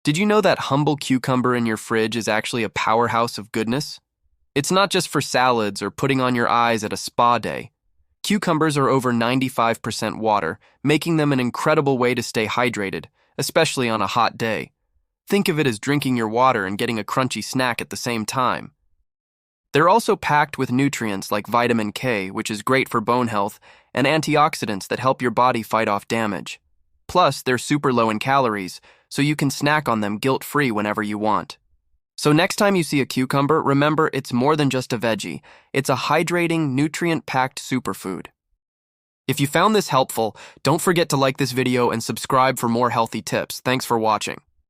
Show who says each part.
Speaker 1: Did you know that humble cucumber in your fridge is actually a powerhouse of goodness? It's not just for salads or putting on your eyes at a spa day. Cucumbers are over 95% water, making them an incredible way to stay hydrated, especially on a hot day. Think of it as drinking your water and getting a crunchy snack at the same time. They're also packed with nutrients like vitamin K, which is great for bone health, and antioxidants that help your body fight off damage. Plus, they're super low in calories, so you can snack on them guilt-free whenever you want. So next time you see a cucumber, remember it's more than just a veggie. It's a hydrating, nutrient-packed superfood. If you found this helpful, don't forget to like this video and subscribe for more healthy tips. Thanks for watching.